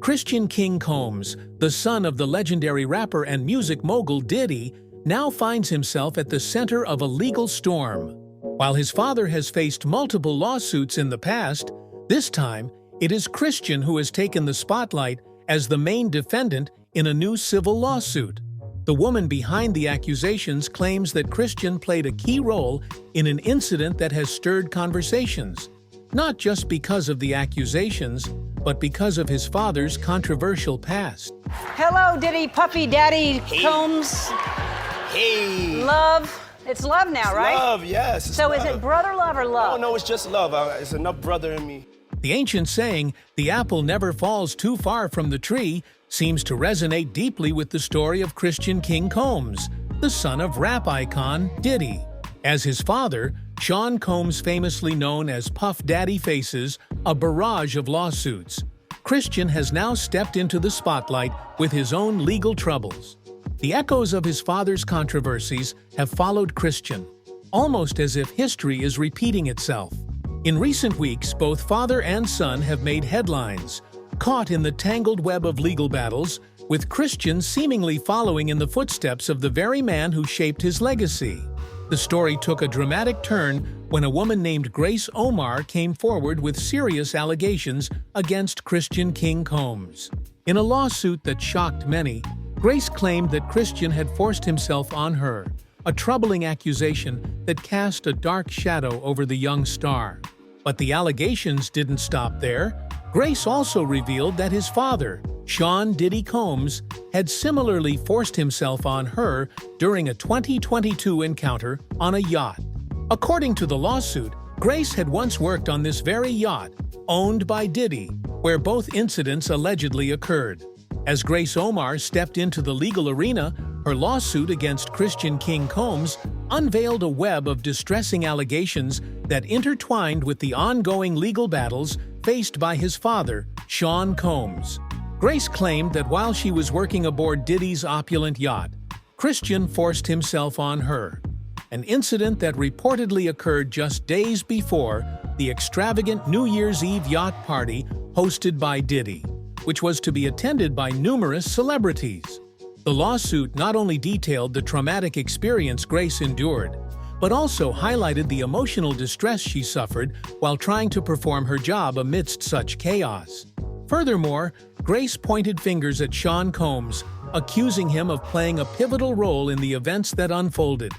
Christian King Combs, the son of the legendary rapper and music mogul Diddy, now finds himself at the center of a legal storm. While his father has faced multiple lawsuits in the past, this time it is Christian who has taken the spotlight as the main defendant in a new civil lawsuit. The woman behind the accusations claims that Christian played a key role in an incident that has stirred conversations, not just because of the accusations, but because of his father's controversial past. Hello, Diddy, Puffy Daddy Combs. Hey. Love. It's love now, right? Love, yes. So is it brother love or love? No, it's just love. It's enough brother in me. The ancient saying, "The apple never falls too far from the tree," seems to resonate deeply with the story of Christian King Combs, the son of rap icon Diddy. As his father, Sean Combs, famously known as Puff Daddy, faces a barrage of lawsuits. Christian has now stepped into the spotlight with his own legal troubles. The echoes of his father's controversies have followed Christian, almost as if history is repeating itself. In recent weeks, both father and son have made headlines, caught in the tangled web of legal battles, with Christian seemingly following in the footsteps of the very man who shaped his legacy. The story took a dramatic turn when a woman named Grace Omar came forward with serious allegations against Christian King Combs. In a lawsuit that shocked many, Grace claimed that Christian had forced himself on her, a troubling accusation that cast a dark shadow over the young star. But the allegations didn't stop there. Grace also revealed that his father, Sean Diddy Combs, had similarly forced himself on her during a 2022 encounter on a yacht. According to the lawsuit, Grace had once worked on this very yacht, owned by Diddy, where both incidents allegedly occurred. As Grace Omar stepped into the legal arena, her lawsuit against Christian King Combs unveiled a web of distressing allegations that intertwined with the ongoing legal battles faced by his father, Sean Combs. Grace claimed that while she was working aboard Diddy's opulent yacht, Christian forced himself on her, an incident that reportedly occurred just days before the extravagant New Year's Eve yacht party hosted by Diddy, which was to be attended by numerous celebrities. The lawsuit not only detailed the traumatic experience Grace endured, but also highlighted the emotional distress she suffered while trying to perform her job amidst such chaos. Furthermore, Grace pointed fingers at Sean Combs, accusing him of playing a pivotal role in the events that unfolded,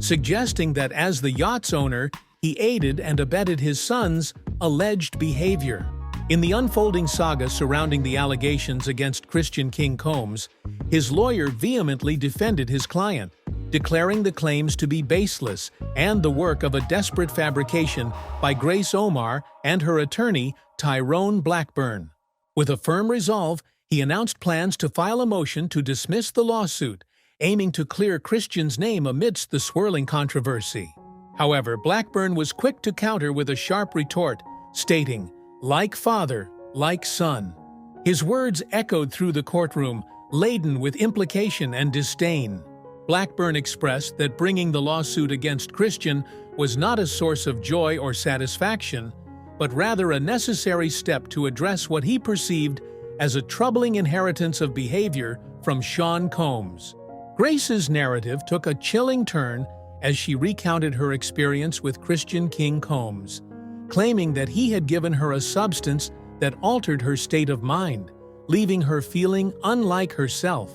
suggesting that as the yacht's owner, he aided and abetted his son's alleged behavior. In the unfolding saga surrounding the allegations against Christian King Combs, his lawyer vehemently defended his client, declaring the claims to be baseless and the work of a desperate fabrication by Grace Omar and her attorney, Tyrone Blackburn. With a firm resolve, he announced plans to file a motion to dismiss the lawsuit, aiming to clear Christian's name amidst the swirling controversy. However, Blackburn was quick to counter with a sharp retort, stating, "Like father, like son." His words echoed through the courtroom, laden with implication and disdain. Blackburn expressed that bringing the lawsuit against Christian was not a source of joy or satisfaction, but rather a necessary step to address what he perceived as a troubling inheritance of behavior from Sean Combs. Grace's narrative took a chilling turn as she recounted her experience with Christian King Combs, claiming that he had given her a substance that altered her state of mind, leaving her feeling unlike herself.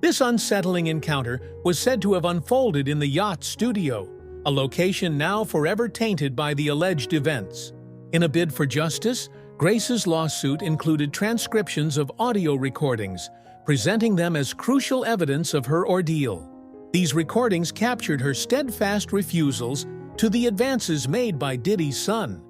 This unsettling encounter was said to have unfolded in the yacht studio, a location now forever tainted by the alleged events. In a bid for justice, Grace's lawsuit included transcriptions of audio recordings, presenting them as crucial evidence of her ordeal. These recordings captured her steadfast refusals to the advances made by Diddy's son,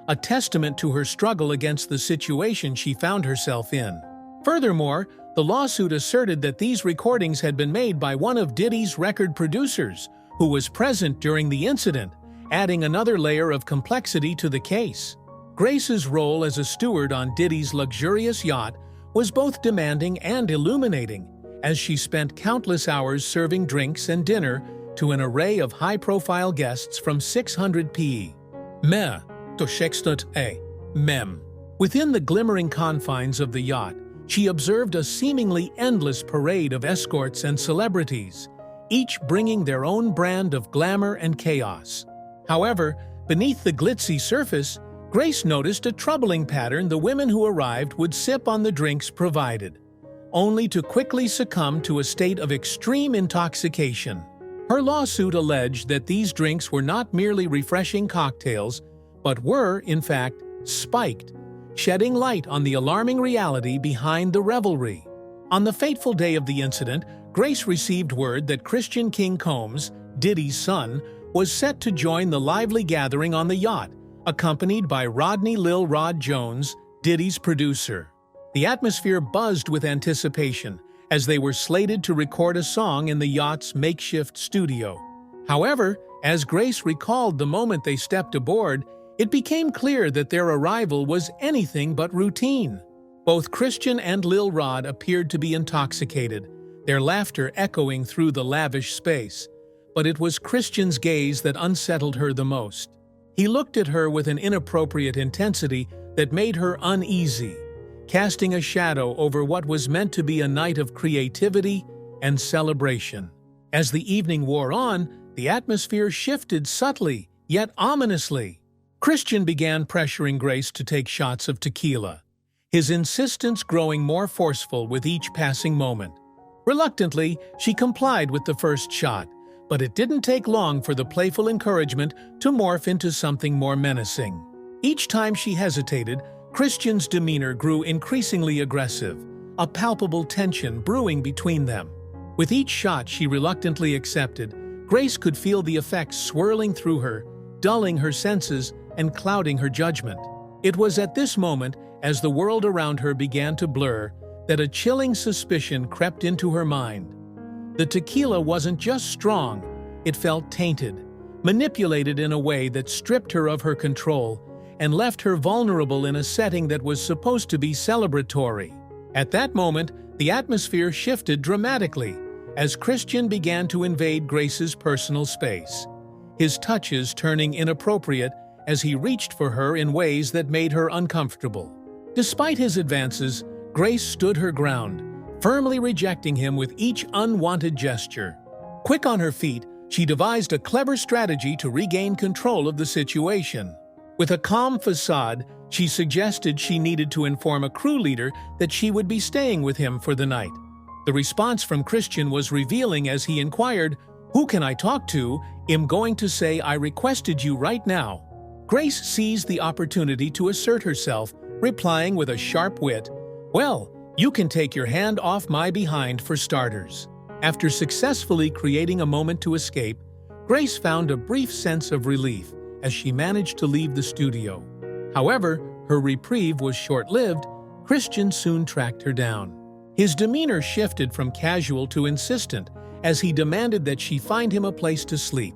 a testament to her struggle against the situation she found herself in. Furthermore, the lawsuit asserted that these recordings had been made by one of Diddy's record producers, who was present during the incident, adding another layer of complexity to the case. Grace's role as a steward on Diddy's luxurious yacht was both demanding and illuminating, as she spent countless hours serving drinks and dinner to an array of high-profile guests from 600 PE. Mem. Within the glimmering confines of the yacht, she observed a seemingly endless parade of escorts and celebrities, each bringing their own brand of glamour and chaos. However, beneath the glitzy surface, Grace noticed a troubling pattern. The women who arrived would sip on the drinks provided, only to quickly succumb to a state of extreme intoxication. Her lawsuit alleged that these drinks were not merely refreshing cocktails, but were, in fact, spiked, shedding light on the alarming reality behind the revelry. On the fateful day of the incident, Grace received word that Christian King Combs, Diddy's son, was set to join the lively gathering on the yacht, accompanied by Rodney Lil Rod Jones, Diddy's producer. The atmosphere buzzed with anticipation as they were slated to record a song in the yacht's makeshift studio. However, as Grace recalled the moment they stepped aboard, it became clear that their arrival was anything but routine. Both Christian and Lil Rod appeared to be intoxicated, their laughter echoing through the lavish space. But it was Christian's gaze that unsettled her the most. He looked at her with an inappropriate intensity that made her uneasy, casting a shadow over what was meant to be a night of creativity and celebration. As the evening wore on, the atmosphere shifted subtly, yet ominously. Christian began pressuring Grace to take shots of tequila, his insistence growing more forceful with each passing moment. Reluctantly, she complied with the first shot, but it didn't take long for the playful encouragement to morph into something more menacing. Each time she hesitated, Christian's demeanor grew increasingly aggressive, a palpable tension brewing between them. With each shot she reluctantly accepted, Grace could feel the effects swirling through her, dulling her senses and clouding her judgment. It was at this moment, as the world around her began to blur, that a chilling suspicion crept into her mind. The tequila wasn't just strong, it felt tainted, manipulated in a way that stripped her of her control and left her vulnerable in a setting that was supposed to be celebratory. At that moment, the atmosphere shifted dramatically as Christian began to invade Grace's personal space, his touches turning inappropriate as he reached for her in ways that made her uncomfortable. Despite his advances, Grace stood her ground, firmly rejecting him with each unwanted gesture. Quick on her feet, she devised a clever strategy to regain control of the situation. With a calm facade, she suggested she needed to inform a crew leader that she would be staying with him for the night. The response from Christian was revealing as he inquired, "Who can I talk to? I'm going to say I requested you right now." Grace seized the opportunity to assert herself, replying with a sharp wit, "Well, you can take your hand off my behind for starters." After successfully creating a moment to escape, Grace found a brief sense of relief as she managed to leave the studio. However, her reprieve was short-lived. Christian soon tracked her down. His demeanor shifted from casual to insistent as he demanded that she find him a place to sleep.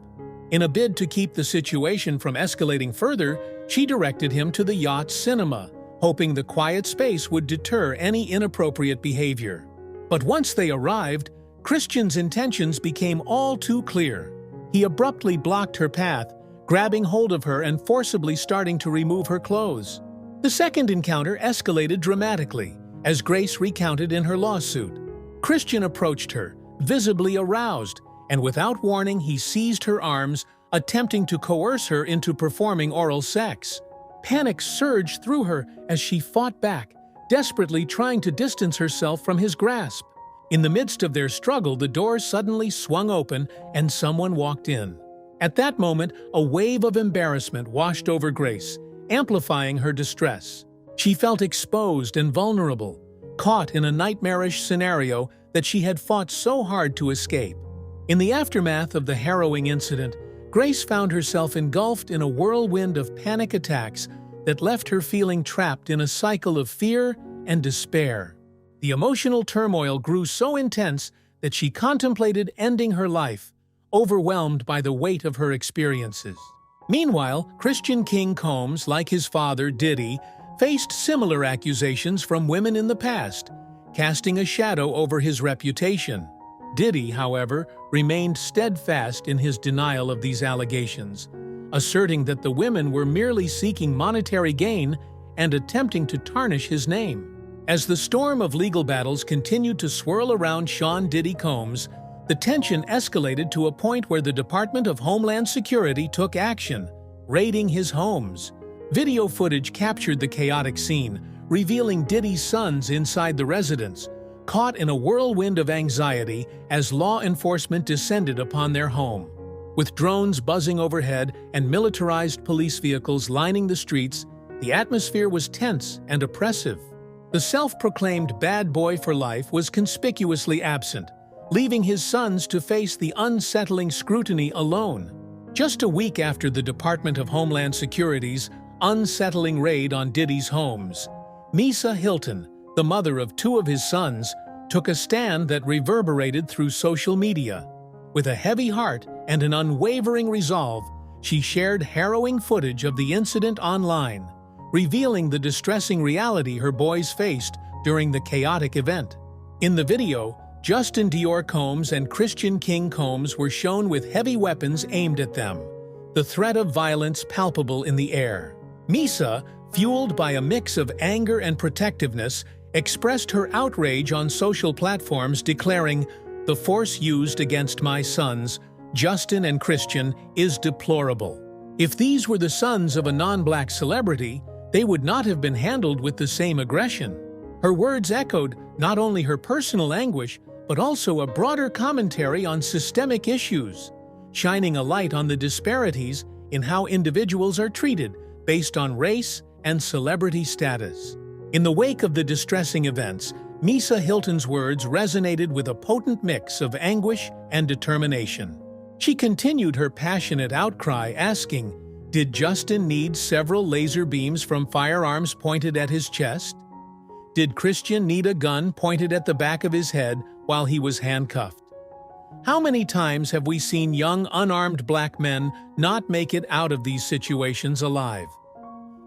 In a bid to keep the situation from escalating further, she directed him to the yacht's cinema, hoping the quiet space would deter any inappropriate behavior. But once they arrived, Christian's intentions became all too clear. He abruptly blocked her path, grabbing hold of her and forcibly starting to remove her clothes. The second encounter escalated dramatically, as Grace recounted in her lawsuit. Christian approached her, visibly aroused, and without warning he seized her arms, attempting to coerce her into performing oral sex. Panic surged through her as she fought back, desperately trying to distance herself from his grasp. In the midst of their struggle, the door suddenly swung open and someone walked in. At that moment, a wave of embarrassment washed over Grace, amplifying her distress. She felt exposed and vulnerable, caught in a nightmarish scenario that she had fought so hard to escape. In the aftermath of the harrowing incident, Grace found herself engulfed in a whirlwind of panic attacks that left her feeling trapped in a cycle of fear and despair. The emotional turmoil grew so intense that she contemplated ending her life, overwhelmed by the weight of her experiences. Meanwhile, Christian King Combs, like his father, Diddy, faced similar accusations from women in the past, casting a shadow over his reputation. Diddy, however, remained steadfast in his denial of these allegations, asserting that the women were merely seeking monetary gain and attempting to tarnish his name. As the storm of legal battles continued to swirl around Sean Diddy Combs, the tension escalated to a point where the Department of Homeland Security took action, raiding his homes. Video footage captured the chaotic scene, revealing Diddy's sons inside the residence, caught in a whirlwind of anxiety as law enforcement descended upon their home. With drones buzzing overhead and militarized police vehicles lining the streets, the atmosphere was tense and oppressive. The self-proclaimed bad boy for life was conspicuously absent, leaving his sons to face the unsettling scrutiny alone. Just a week after the Department of Homeland Security's unsettling raid on Diddy's homes, Misa Hilton, the mother of two of his sons, took a stand that reverberated through social media. With a heavy heart and an unwavering resolve, she shared harrowing footage of the incident online, revealing the distressing reality her boys faced during the chaotic event. In the video, Justin Dior Combs and Christian King Combs were shown with heavy weapons aimed at them, the threat of violence palpable in the air. Misa, fueled by a mix of anger and protectiveness, expressed her outrage on social platforms, declaring, "The force used against my sons, Justin and Christian, is deplorable. If these were the sons of a non-black celebrity, they would not have been handled with the same aggression." Her words echoed not only her personal anguish, but also a broader commentary on systemic issues, shining a light on the disparities in how individuals are treated based on race and celebrity status. In the wake of the distressing events, Misa Hilton's words resonated with a potent mix of anguish and determination. She continued her passionate outcry, asking, "Did Justin need several laser beams from firearms pointed at his chest? Did Christian need a gun pointed at the back of his head while he was handcuffed? How many times have we seen young, unarmed black men not make it out of these situations alive?"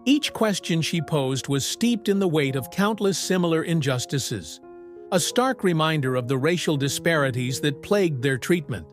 Each question she posed was steeped in the weight of countless similar injustices, a stark reminder of the racial disparities that plagued their treatment.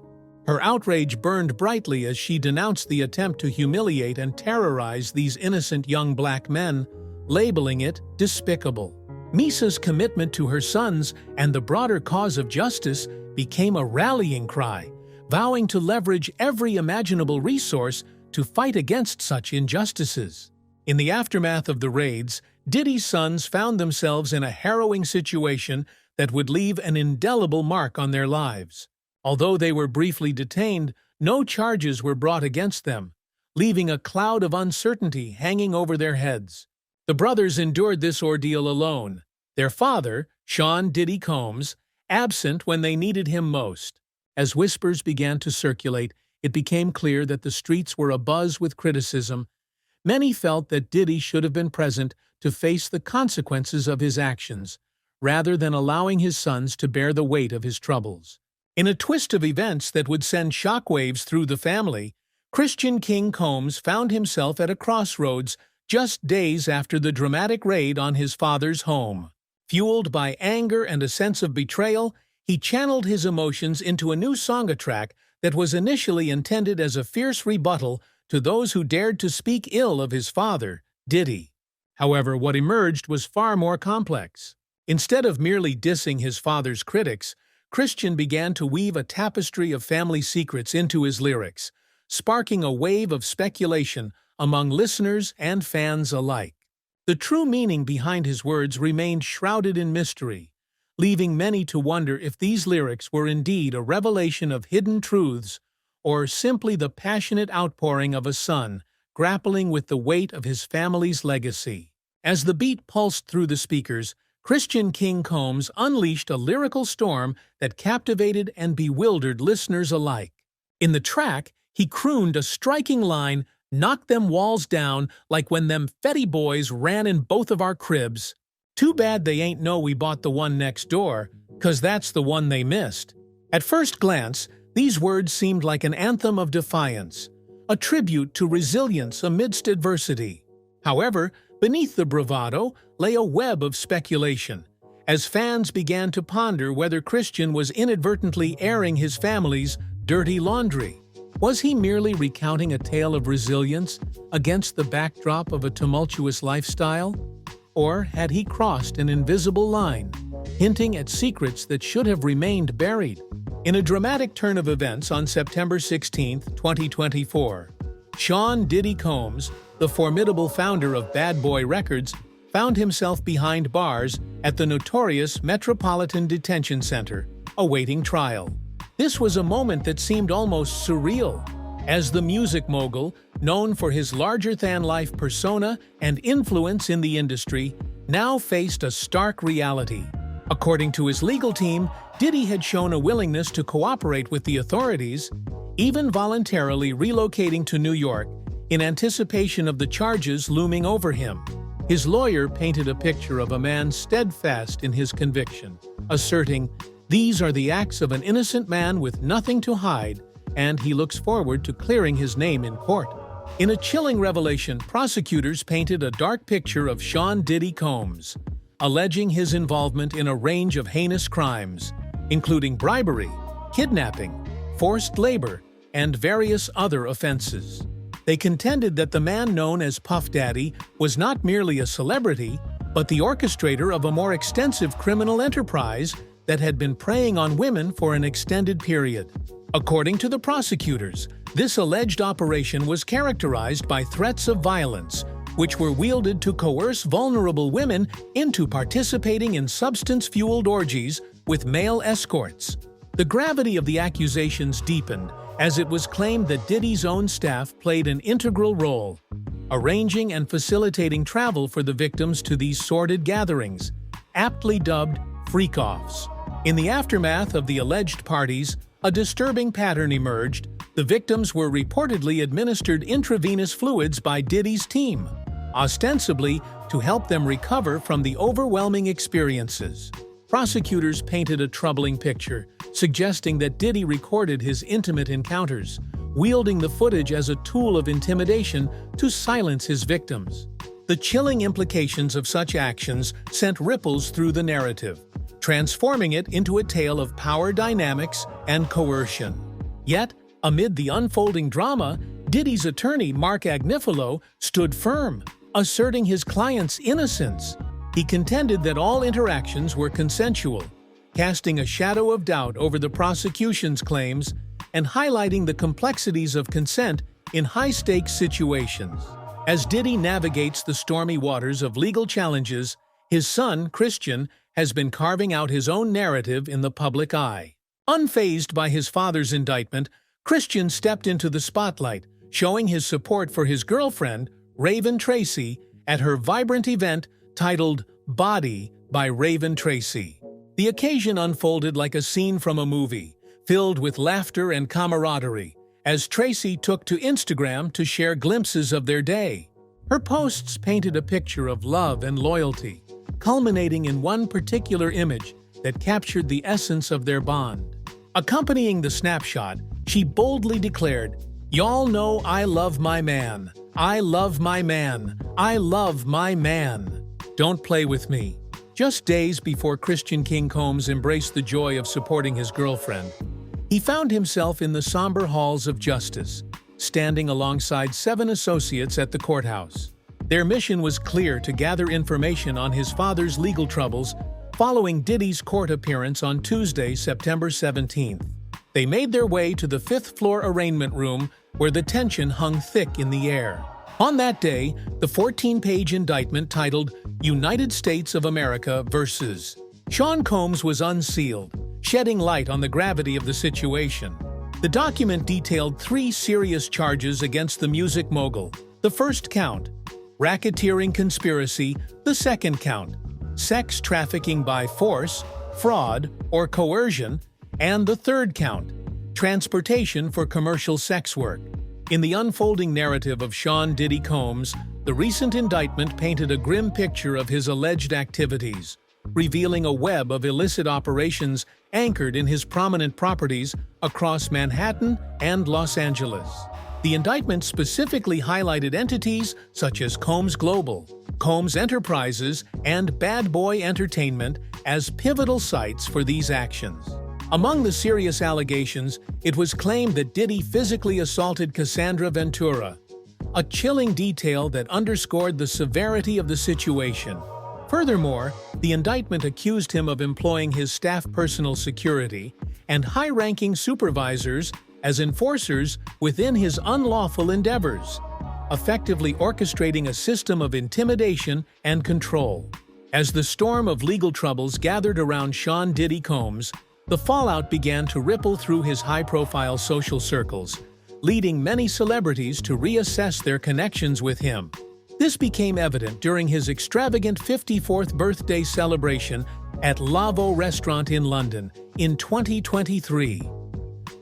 Her outrage burned brightly as she denounced the attempt to humiliate and terrorize these innocent young black men, labeling it despicable. Misa's commitment to her sons and the broader cause of justice became a rallying cry, vowing to leverage every imaginable resource to fight against such injustices. In the aftermath of the raids, Diddy's sons found themselves in a harrowing situation that would leave an indelible mark on their lives. Although they were briefly detained, no charges were brought against them, leaving a cloud of uncertainty hanging over their heads. The brothers endured this ordeal alone, their father, Sean Diddy Combs, absent when they needed him most. As whispers began to circulate, it became clear that the streets were abuzz with criticism. Many felt that Diddy should have been present to face the consequences of his actions, rather than allowing his sons to bear the weight of his troubles. In a twist of events that would send shockwaves through the family, Christian King Combs found himself at a crossroads just days after the dramatic raid on his father's home. Fueled by anger and a sense of betrayal, he channeled his emotions into a new song track that was initially intended as a fierce rebuttal to those who dared to speak ill of his father, Diddy. However, what emerged was far more complex. Instead of merely dissing his father's critics, Christian began to weave a tapestry of family secrets into his lyrics, sparking a wave of speculation among listeners and fans alike. The true meaning behind his words remained shrouded in mystery, leaving many to wonder if these lyrics were indeed a revelation of hidden truths or simply the passionate outpouring of a son grappling with the weight of his family's legacy. As the beat pulsed through the speakers, Christian King Combs unleashed a lyrical storm that captivated and bewildered listeners alike. In the track, he crooned a striking line, "Knock them walls down like when them fetty boys ran in both of our cribs. Too bad they ain't know we bought the one next door, 'cause that's the one they missed." At first glance, these words seemed like an anthem of defiance, a tribute to resilience amidst adversity. However, beneath the bravado lay a web of speculation, as fans began to ponder whether Christian was inadvertently airing his family's dirty laundry. Was he merely recounting a tale of resilience against the backdrop of a tumultuous lifestyle? Or had he crossed an invisible line, hinting at secrets that should have remained buried? In a dramatic turn of events on September 16, 2024, Sean "Diddy" Combs, the formidable founder of Bad Boy Records, found himself behind bars at the notorious Metropolitan Detention Center, awaiting trial. This was a moment that seemed almost surreal, as the music mogul, known for his larger-than-life persona and influence in the industry, now faced a stark reality. According to his legal team, Diddy had shown a willingness to cooperate with the authorities, even voluntarily relocating to New York in anticipation of the charges looming over him. His lawyer painted a picture of a man steadfast in his conviction, asserting, "These are the acts of an innocent man with nothing to hide, and he looks forward to clearing his name in court." In a chilling revelation, prosecutors painted a dark picture of Sean "Diddy" Combs, alleging his involvement in a range of heinous crimes, including bribery, kidnapping, forced labor, and various other offenses. They contended that the man known as Puff Daddy was not merely a celebrity, but the orchestrator of a more extensive criminal enterprise that had been preying on women for an extended period. According to the prosecutors, this alleged operation was characterized by threats of violence, which were wielded to coerce vulnerable women into participating in substance-fueled orgies with male escorts. The gravity of the accusations deepened as it was claimed that Diddy's own staff played an integral role, arranging and facilitating travel for the victims to these sordid gatherings, aptly dubbed freak-offs. In the aftermath of the alleged parties, a disturbing pattern emerged. The victims were reportedly administered intravenous fluids by Diddy's team, ostensibly to help them recover from the overwhelming experiences. Prosecutors painted a troubling picture, suggesting that Diddy recorded his intimate encounters, wielding the footage as a tool of intimidation to silence his victims. The chilling implications of such actions sent ripples through the narrative, transforming it into a tale of power dynamics and coercion. Yet, amid the unfolding drama, Diddy's attorney, Mark Agnifilo, stood firm, asserting his client's innocence. He contended that all interactions were consensual, casting a shadow of doubt over the prosecution's claims and highlighting the complexities of consent in high-stakes situations. As Diddy navigates the stormy waters of legal challenges, his son, Christian, has been carving out his own narrative in the public eye. Unfazed by his father's indictment, Christian stepped into the spotlight, showing his support for his girlfriend, Raven Tracy, at her vibrant event titled Body by Raven Tracy. The occasion unfolded like a scene from a movie, filled with laughter and camaraderie, as Tracy took to Instagram to share glimpses of their day. Her posts painted a picture of love and loyalty, culminating in one particular image that captured the essence of their bond. Accompanying the snapshot, she boldly declared, "Y'all know I love my man. I love my man. I love my man. Don't play with me." Just days before Christian King Combs embraced the joy of supporting his girlfriend, he found himself in the somber halls of justice, standing alongside 7 associates at the courthouse. Their mission was clear: to gather information on his father's legal troubles following Diddy's court appearance on Tuesday, September 17th. They made their way to the 5th-floor arraignment room, where the tension hung thick in the air. On that day, the 14-page indictment titled United States of America vs. Sean Combs was unsealed, shedding light on the gravity of the situation. The document detailed 3 serious charges against the music mogul. The first count, racketeering conspiracy; the second count, sex trafficking by force, fraud, or coercion; and the third count, transportation for commercial sex work. In the unfolding narrative of Sean "Diddy" Combs, the recent indictment painted a grim picture of his alleged activities, revealing a web of illicit operations anchored in his prominent properties across Manhattan and Los Angeles. The indictment specifically highlighted entities such as Combs Global, Combs Enterprises, and Bad Boy Entertainment as pivotal sites for these actions. Among the serious allegations, it was claimed that Diddy physically assaulted Cassandra Ventura, a chilling detail that underscored the severity of the situation. Furthermore, the indictment accused him of employing his staff personal security and high-ranking supervisors as enforcers within his unlawful endeavors, effectively orchestrating a system of intimidation and control. As the storm of legal troubles gathered around Sean Diddy Combs, the fallout began to ripple through his high-profile social circles, leading many celebrities to reassess their connections with him. This became evident during his extravagant 54th birthday celebration at Lavo Restaurant in London in 2023.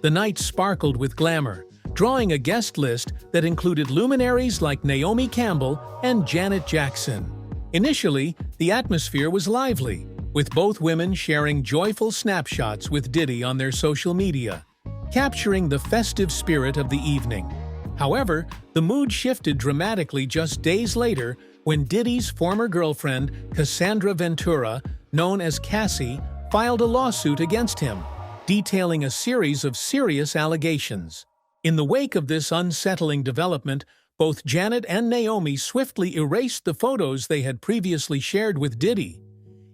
The night sparkled with glamour, drawing a guest list that included luminaries like Naomi Campbell and Janet Jackson. Initially, the atmosphere was lively, with both women sharing joyful snapshots with Diddy on their social media, capturing the festive spirit of the evening. However, the mood shifted dramatically just days later when Diddy's former girlfriend, Cassandra Ventura, known as Cassie, filed a lawsuit against him, detailing a series of serious allegations. In the wake of this unsettling development, both Janet and Naomi swiftly erased the photos they had previously shared with Diddy,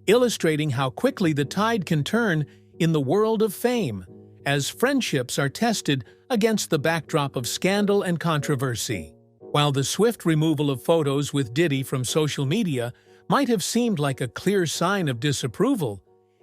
illustrating how quickly the tide can turn in the world of fame, as friendships are tested against the backdrop of scandal and controversy. While the swift removal of photos with Diddy from social media might have seemed like a clear sign of disapproval,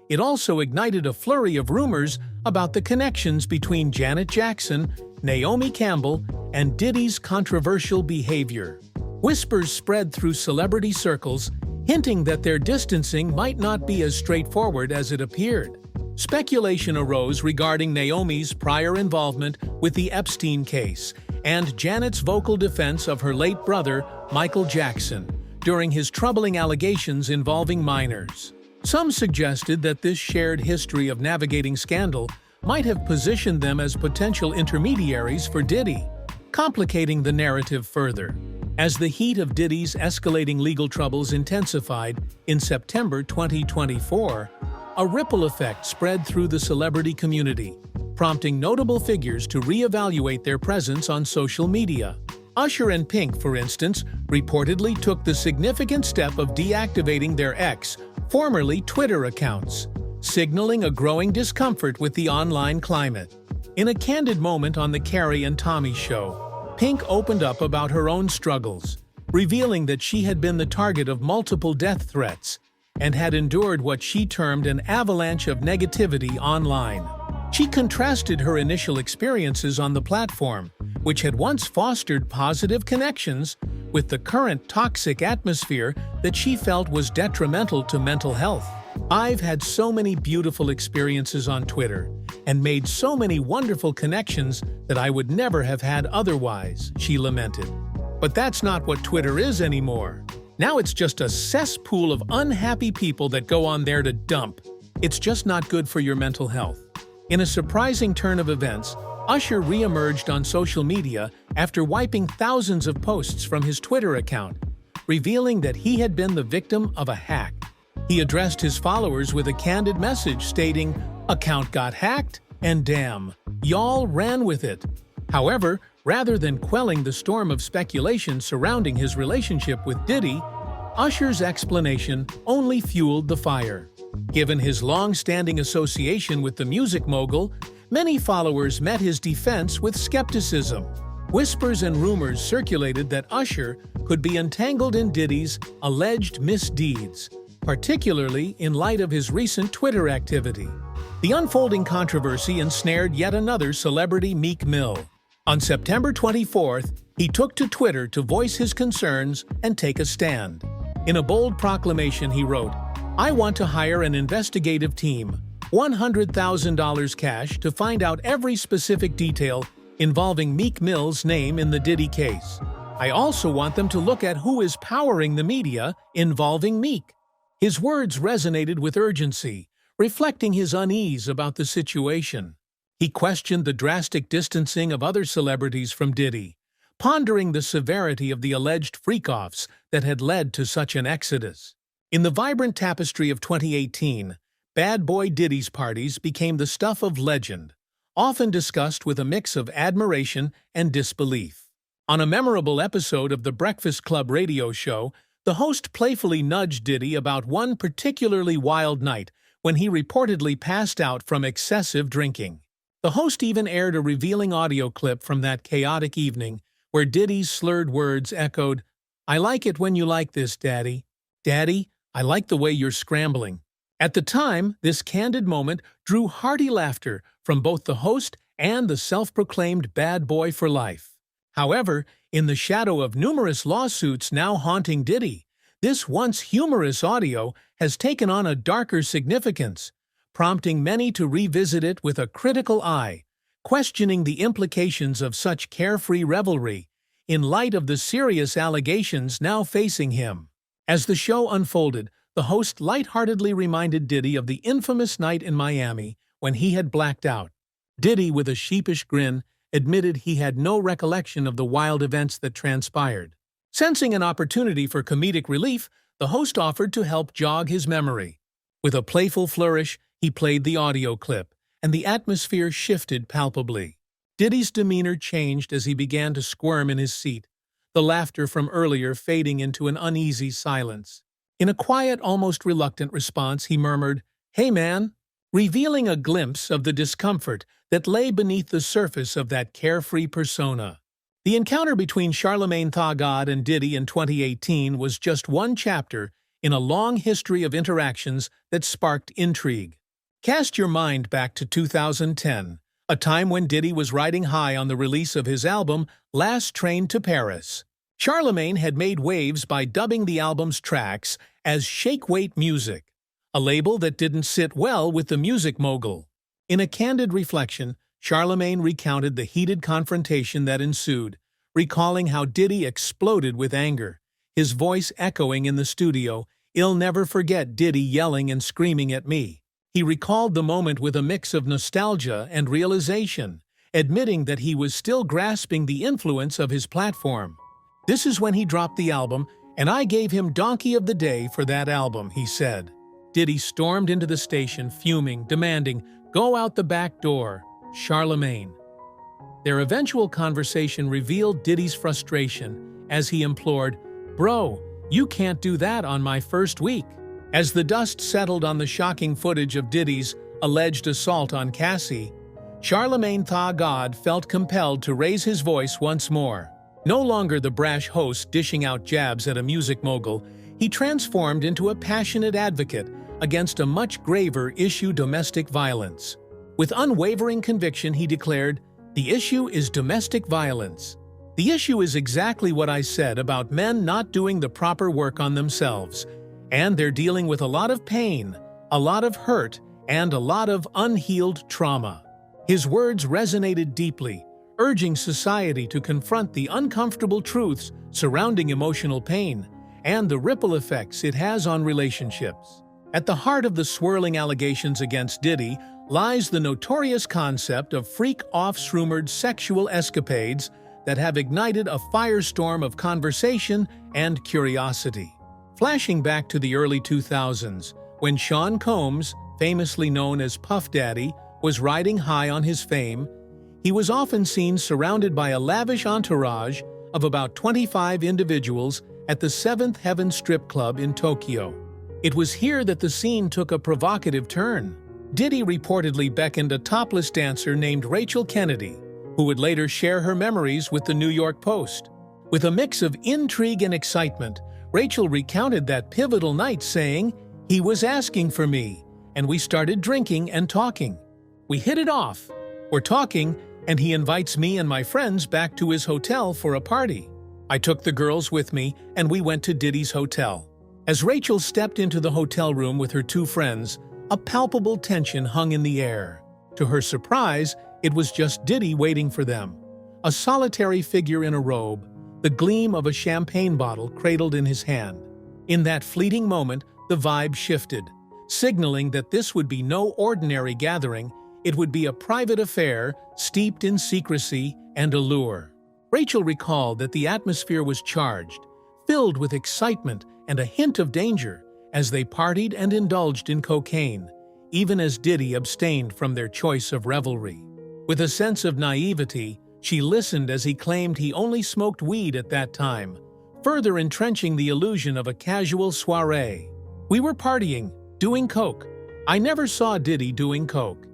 it also ignited a flurry of rumors about the connections between Janet Jackson, Naomi Campbell, and Diddy's controversial behavior. Whispers spread through celebrity circles, hinting that their distancing might not be as straightforward as it appeared. Speculation arose regarding Naomi's prior involvement with the Epstein case and Janet's vocal defense of her late brother, Michael Jackson, during his troubling allegations involving minors. Some suggested that this shared history of navigating scandal might have positioned them as potential intermediaries for Diddy, complicating the narrative further. As the heat of Diddy's escalating legal troubles intensified in September 2024, a ripple effect spread through the celebrity community, prompting notable figures to reevaluate their presence on social media. Usher and Pink, for instance, reportedly took the significant step of deactivating their ex, formerly Twitter accounts, signaling a growing discomfort with the online climate. In a candid moment on The Carrie and Tommy Show, Pink opened up about her own struggles, revealing that she had been the target of multiple death threats and had endured what she termed an avalanche of negativity online. She contrasted her initial experiences on the platform, which had once fostered positive connections, with the current toxic atmosphere that she felt was detrimental to mental health. "I've had so many beautiful experiences on Twitter and made so many wonderful connections that I would never have had otherwise," she lamented. But that's not what Twitter is anymore. Now it's just a cesspool of unhappy people that go on there to dump. It's just not good for your mental health. In a surprising turn of events, Usher re-emerged on social media after wiping thousands of posts from his Twitter account, revealing that he had been the victim of a hack. He addressed his followers with a candid message stating, "Account got hacked, and damn, y'all ran with it." However, rather than quelling the storm of speculation surrounding his relationship with Diddy, Usher's explanation only fueled the fire. Given his long-standing association with the music mogul, many followers met his defense with skepticism. Whispers and rumors circulated that Usher could be entangled in Diddy's alleged misdeeds, particularly in light of his recent Twitter activity. The unfolding controversy ensnared yet another celebrity, Meek Mill. On September 24th, he took to Twitter to voice his concerns and take a stand. In a bold proclamation, he wrote, "I want to hire an investigative team, $100,000 cash to find out every specific detail involving Meek Mill's name in the Diddy case. I also want them to look at who is powering the media involving Meek." His words resonated with urgency, reflecting his unease about the situation. He questioned the drastic distancing of other celebrities from Diddy, pondering the severity of the alleged freak-offs that had led to such an exodus. In the vibrant tapestry of 2018, Bad Boy Diddy's parties became the stuff of legend, often discussed with a mix of admiration and disbelief. On a memorable episode of The Breakfast Club radio show, The host playfully nudged Diddy about one particularly wild night when he reportedly passed out from excessive drinking. The host even aired a revealing audio clip from that chaotic evening where Diddy's slurred words echoed, "I like it when you like this, Daddy. Daddy, I like the way you're scrambling." At the time, this candid moment drew hearty laughter from both the host and the self-proclaimed bad boy for life. However, in the shadow of numerous lawsuits now haunting Diddy, this once humorous audio has taken on a darker significance, prompting many to revisit it with a critical eye, questioning the implications of such carefree revelry in light of the serious allegations now facing him. As the show unfolded, the host lightheartedly reminded Diddy of the infamous night in Miami when he had blacked out. Diddy, with a sheepish grin, admitted he had no recollection of the wild events that transpired. Sensing an opportunity for comedic relief, the host offered to help jog his memory. With a playful flourish, he played the audio clip, and the atmosphere shifted palpably. Diddy's demeanor changed as he began to squirm in his seat, the laughter from earlier fading into an uneasy silence. In a quiet, almost reluctant response, he murmured, "Hey, man," revealing a glimpse of the discomfort that lay beneath the surface of that carefree persona. The encounter between Charlamagne Tha God and Diddy in 2018 was just one chapter in a long history of interactions that sparked intrigue. Cast your mind back to 2010, a time when Diddy was riding high on the release of his album Last Train to Paris. Charlamagne had made waves by dubbing the album's tracks as shake-weight music, a label that didn't sit well with the music mogul. In a candid reflection, Charlamagne recounted the heated confrontation that ensued, recalling how Diddy exploded with anger, his voice echoing in the studio, "I'll never forget Diddy yelling and screaming at me." He recalled the moment with a mix of nostalgia and realization, admitting that he was still grasping the influence of his platform. "This is when he dropped the album, and I gave him Donkey of the Day for that album," he said. Diddy stormed into the station, fuming, demanding, "Go out the back door, Charlamagne." Their eventual conversation revealed Diddy's frustration as he implored, "Bro, you can't do that on my first week." As the dust settled on the shocking footage of Diddy's alleged assault on Cassie, Charlamagne Tha God felt compelled to raise his voice once more. No longer the brash host dishing out jabs at a music mogul, he transformed into a passionate advocate against a much graver issue: domestic violence. With unwavering conviction, he declared, "The issue is domestic violence. The issue is exactly what I said about men not doing the proper work on themselves, and they're dealing with a lot of pain, a lot of hurt, and a lot of unhealed trauma." His words resonated deeply, urging society to confront the uncomfortable truths surrounding emotional pain and the ripple effects it has on relationships. At the heart of the swirling allegations against Diddy lies the notorious concept of freak-offs, rumored sexual escapades that have ignited a firestorm of conversation and curiosity. Flashing back to the early 2000s, when Sean Combs, famously known as Puff Daddy, was riding high on his fame, he was often seen surrounded by a lavish entourage of about 25 individuals at the Seventh Heaven strip club in Tokyo. It was here that the scene took a provocative turn. Diddy reportedly beckoned a topless dancer named Rachel Kennedy, who would later share her memories with the New York Post. With a mix of intrigue and excitement, Rachel recounted that pivotal night, saying, "He was asking for me, and we started drinking and talking. We hit it off. We're talking, and he invites me and my friends back to his hotel for a party. I took the girls with me, and we went to Diddy's hotel." As Rachel stepped into the hotel room with her two friends, a palpable tension hung in the air. To her surprise, it was just Diddy waiting for them, a solitary figure in a robe, the gleam of a champagne bottle cradled in his hand. In that fleeting moment, the vibe shifted, signaling that this would be no ordinary gathering. It would be a private affair steeped in secrecy and allure. Rachel recalled that the atmosphere was charged, filled with excitement and a hint of danger, as they partied and indulged in cocaine, even as Diddy abstained from their choice of revelry. With a sense of naivety, she listened as he claimed he only smoked weed at that time, further entrenching the illusion of a casual soiree. "We were partying, doing coke. I never saw Diddy doing coke.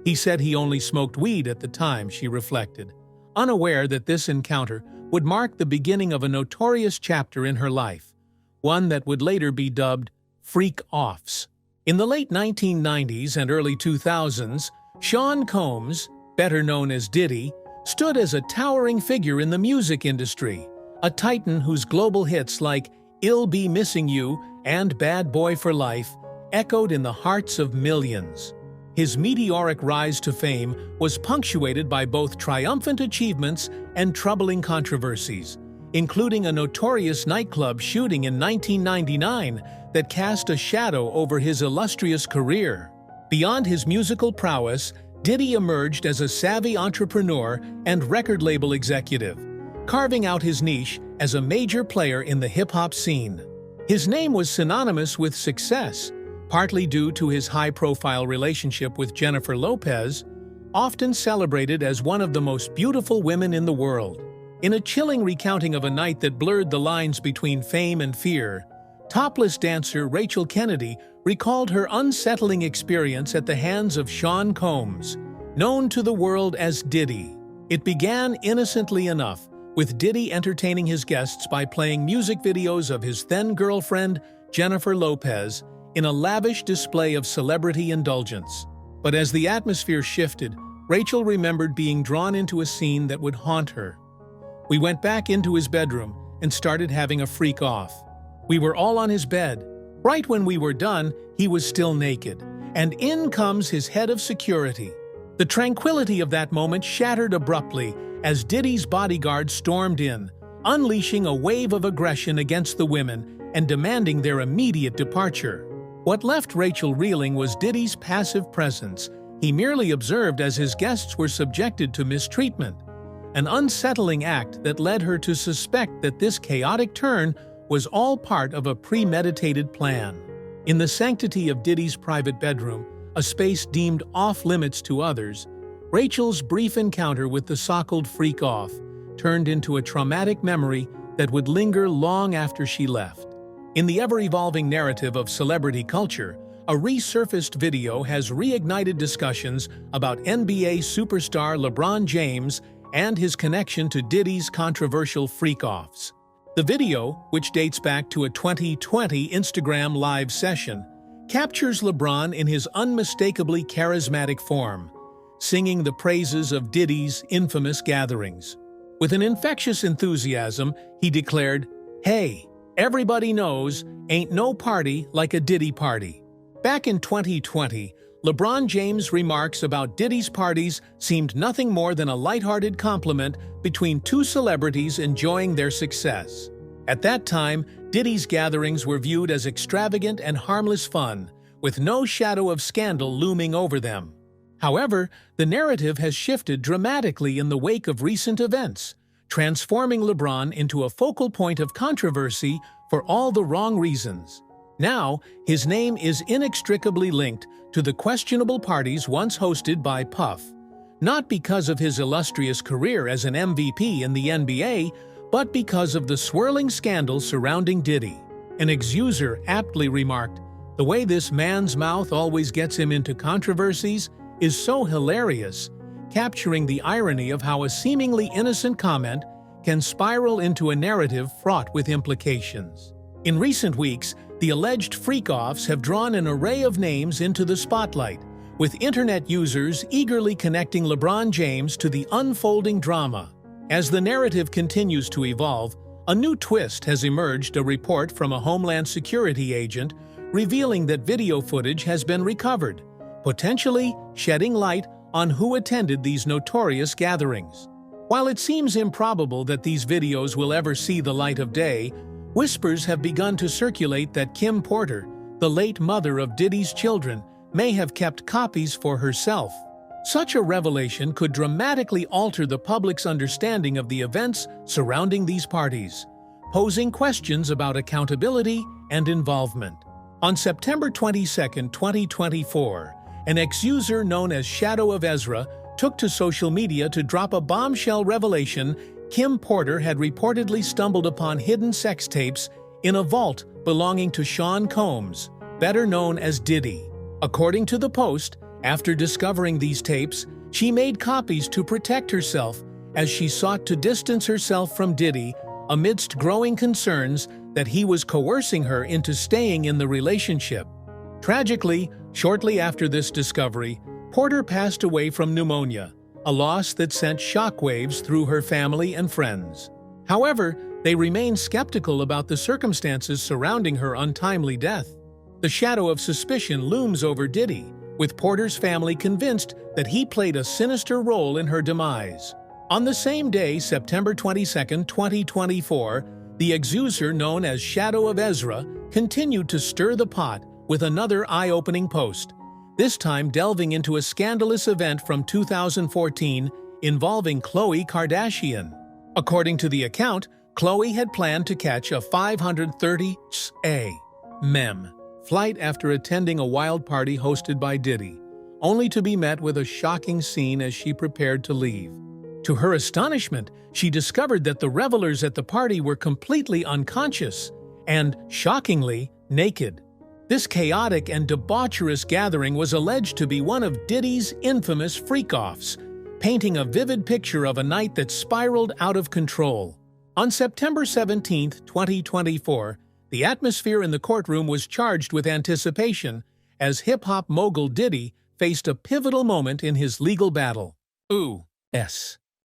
He said he only smoked weed at the time," she reflected, unaware that this encounter would mark the beginning of a notorious chapter in her life, one that would later be dubbed freak-offs. In the late 1990s and early 2000s, Sean Combs, better known as Diddy, stood as a towering figure in the music industry, a titan whose global hits like "I'll Be Missing You" and "Bad Boy for Life" echoed in the hearts of millions. His meteoric rise to fame was punctuated by both triumphant achievements and troubling controversies, including a notorious nightclub shooting in 1999 that cast a shadow over his illustrious career. Beyond his musical prowess, Diddy emerged as a savvy entrepreneur and record label executive, carving out his niche as a major player in the hip-hop scene. His name was synonymous with success, partly due to his high-profile relationship with Jennifer Lopez, often celebrated as one of the most beautiful women in the world. In a chilling recounting of a night that blurred the lines between fame and fear, topless dancer Rachel Kennedy recalled her unsettling experience at the hands of Sean Combs, known to the world as Diddy. It began innocently enough, with Diddy entertaining his guests by playing music videos of his then-girlfriend, Jennifer Lopez, in a lavish display of celebrity indulgence. But as the atmosphere shifted, Rachel remembered being drawn into a scene that would haunt her. "We went back into his bedroom and started having a freak-off. We were all on his bed. Right when we were done, he was still naked, and in comes his head of security. The tranquility of that moment shattered abruptly as Diddy's bodyguards stormed in, unleashing a wave of aggression against the women and demanding their immediate departure. What left Rachel reeling was Diddy's passive presence. He merely observed as his guests were subjected to mistreatment, an unsettling act that led her to suspect that this chaotic turn was all part of a premeditated plan. In the sanctity of Diddy's private bedroom, a space deemed off-limits to others, Rachel's brief encounter with the so-called freak-off turned into a traumatic memory that would linger long after she left. In the ever-evolving narrative of celebrity culture, a resurfaced video has reignited discussions about NBA superstar LeBron James and his connection to Diddy's controversial freak-offs. The video, which dates back to a 2020 Instagram Live session, captures LeBron in his unmistakably charismatic form, singing the praises of Diddy's infamous gatherings. With an infectious enthusiasm, he declared, "Hey, everybody knows, ain't no party like a Diddy party." Back in 2020, LeBron James' remarks about Diddy's parties seemed nothing more than a lighthearted compliment between two celebrities enjoying their success. At that time, Diddy's gatherings were viewed as extravagant and harmless fun, with no shadow of scandal looming over them. However, the narrative has shifted dramatically in the wake of recent events, transforming LeBron into a focal point of controversy for all the wrong reasons. Now, his name is inextricably linked to the questionable parties once hosted by Puff, not because of his illustrious career as an MVP in the NBA, but because of the swirling scandal surrounding Diddy. An ex-user aptly remarked, "The way this man's mouth always gets him into controversies is so hilarious," capturing the irony of how a seemingly innocent comment can spiral into a narrative fraught with implications. In recent weeks, the alleged freak-offs have drawn an array of names into the spotlight, with internet users eagerly connecting LeBron James to the unfolding drama. As the narrative continues to evolve, a new twist has emerged: a report from a Homeland Security agent revealing that video footage has been recovered, potentially shedding light on who attended these notorious gatherings. While it seems improbable that these videos will ever see the light of day, whispers have begun to circulate that Kim Porter, the late mother of Diddy's children, may have kept copies for herself. Such a revelation could dramatically alter the public's understanding of the events surrounding these parties, posing questions about accountability and involvement. On September 22, 2024, an ex-user known as Shadow of Ezra took to social media to drop a bombshell revelation Kim Porter had reportedly stumbled upon hidden sex tapes in a vault belonging to Sean Combs, better known as Diddy. According to the Post, after discovering these tapes, she made copies to protect herself as she sought to distance herself from Diddy amidst growing concerns that he was coercing her into staying in the relationship. Tragically, shortly after this discovery, Porter passed away from pneumonia, a loss that sent shockwaves through her family and friends. However, they remain skeptical about the circumstances surrounding her untimely death. The shadow of suspicion looms over Diddy, with Porter's family convinced that he played a sinister role in her demise. On the same day, September 22, 2024, the exuser known as Shadow of Ezra continued to stir the pot with another eye-opening post, this time delving into a scandalous event from 2014 involving Khloe Kardashian. According to the account, Khloe had planned to catch a 530 mem flight after attending a wild party hosted by Diddy, only to be met with a shocking scene as she prepared to leave. To her astonishment, she discovered that the revelers at the party were completely unconscious and, shockingly, naked. This chaotic and debaucherous gathering was alleged to be one of Diddy's infamous freak-offs, painting a vivid picture of a night that spiraled out of control. On September 17, 2024, the atmosphere in the courtroom was charged with anticipation as hip-hop mogul Diddy faced a pivotal moment in his legal battle.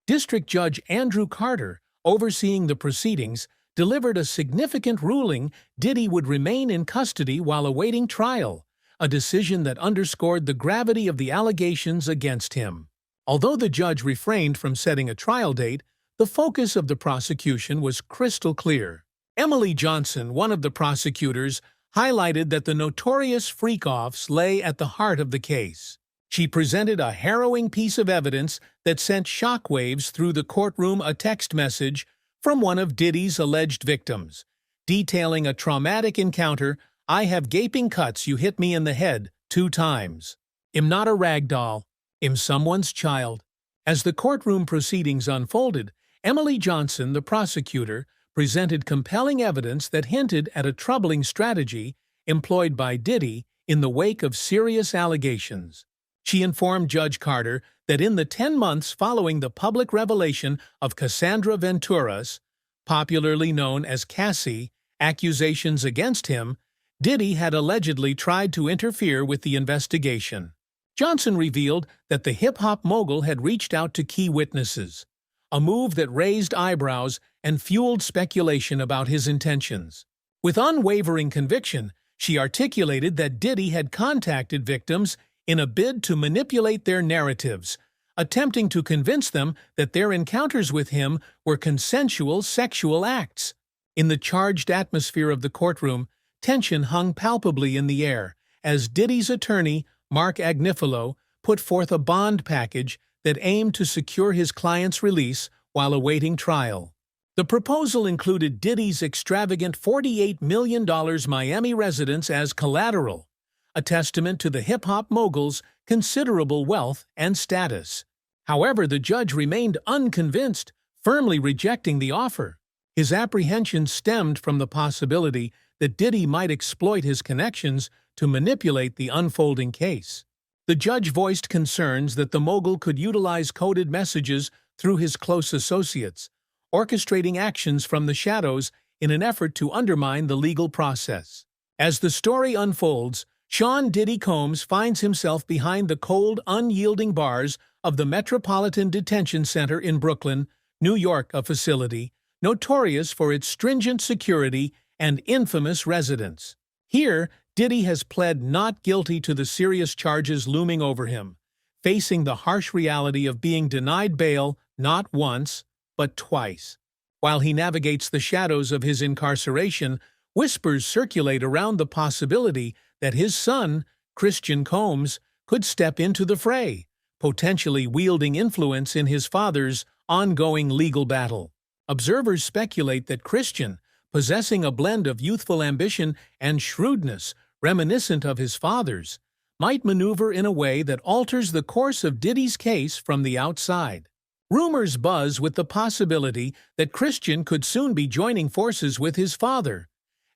District Judge Andrew Carter, overseeing the proceedings, delivered a significant ruling Diddy would remain in custody while awaiting trial, a decision that underscored the gravity of the allegations against him. Although the judge refrained from setting a trial date, the focus of the prosecution was crystal clear. Emily Johnson, one of the prosecutors, highlighted that the notorious freak-offs lay at the heart of the case. She presented a harrowing piece of evidence that sent shockwaves through the courtroom, a text message from one of Diddy's alleged victims, detailing a traumatic encounter. "I have gaping cuts, you hit me in the head 2 times. I'm not a rag doll. I'm someone's child." As the courtroom proceedings unfolded, Emily Johnson, the prosecutor, presented compelling evidence that hinted at a troubling strategy employed by Diddy in the wake of serious allegations. She informed Judge Carter that in the 10 months following the public revelation of Cassandra Ventura's, popularly known as Cassie, accusations against him, Diddy had allegedly tried to interfere with the investigation. Johnson revealed that the hip-hop mogul had reached out to key witnesses, a move that raised eyebrows and fueled speculation about his intentions. With unwavering conviction, she articulated that Diddy had contacted victims in a bid to manipulate their narratives, attempting to convince them that their encounters with him were consensual sexual acts. In the charged atmosphere of the courtroom, tension hung palpably in the air as Diddy's attorney, Mark Agnifilo, put forth a bond package that aimed to secure his client's release while awaiting trial. The proposal included Diddy's extravagant $48 million Miami residence as collateral, a testament to the hip-hop mogul's considerable wealth and status. However, the judge remained unconvinced, firmly rejecting the offer. His apprehensions stemmed from the possibility that Diddy might exploit his connections to manipulate the unfolding case. The judge voiced concerns that the mogul could utilize coded messages through his close associates, orchestrating actions from the shadows in an effort to undermine the legal process. As the story unfolds, Sean Diddy Combs finds himself behind the cold, unyielding bars of the Metropolitan Detention Center in Brooklyn, New York, a facility notorious for its stringent security and infamous residents. Here, Diddy has pled not guilty to the serious charges looming over him, facing the harsh reality of being denied bail not once, but twice. While he navigates the shadows of his incarceration, whispers circulate around the possibility that his son, Christian Combs, could step into the fray, potentially wielding influence in his father's ongoing legal battle. Observers speculate that Christian, possessing a blend of youthful ambition and shrewdness reminiscent of his father's, might maneuver in a way that alters the course of Diddy's case from the outside. Rumors buzz with the possibility that Christian could soon be joining forces with his father.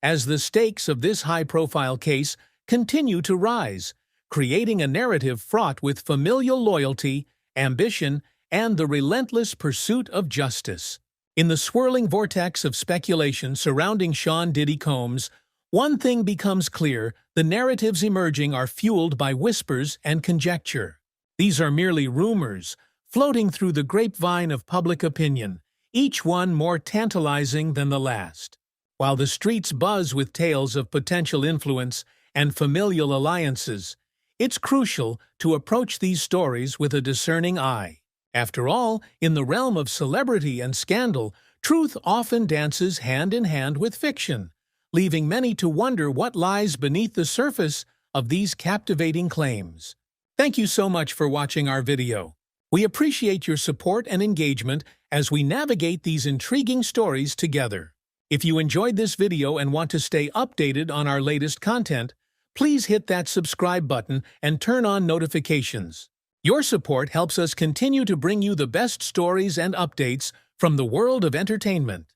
As the stakes of this high-profile case continue to rise, creating a narrative fraught with familial loyalty, ambition, and the relentless pursuit of justice. In the swirling vortex of speculation surrounding Sean Diddy Combs, one thing becomes clear: the narratives emerging are fueled by whispers and conjecture. These are merely rumors, floating through the grapevine of public opinion, each one more tantalizing than the last. While the streets buzz with tales of potential influence and familial alliances, it's crucial to approach these stories with a discerning eye. After all, in the realm of celebrity and scandal, truth often dances hand in hand with fiction, leaving many to wonder what lies beneath the surface of these captivating claims. Thank you so much for watching our video. We appreciate your support and engagement as we navigate these intriguing stories together. If you enjoyed this video and want to stay updated on our latest content, please hit that subscribe button and turn on notifications. Your support helps us continue to bring you the best stories and updates from the world of entertainment.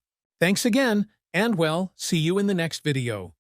Thanks again, and well, see you in the next video.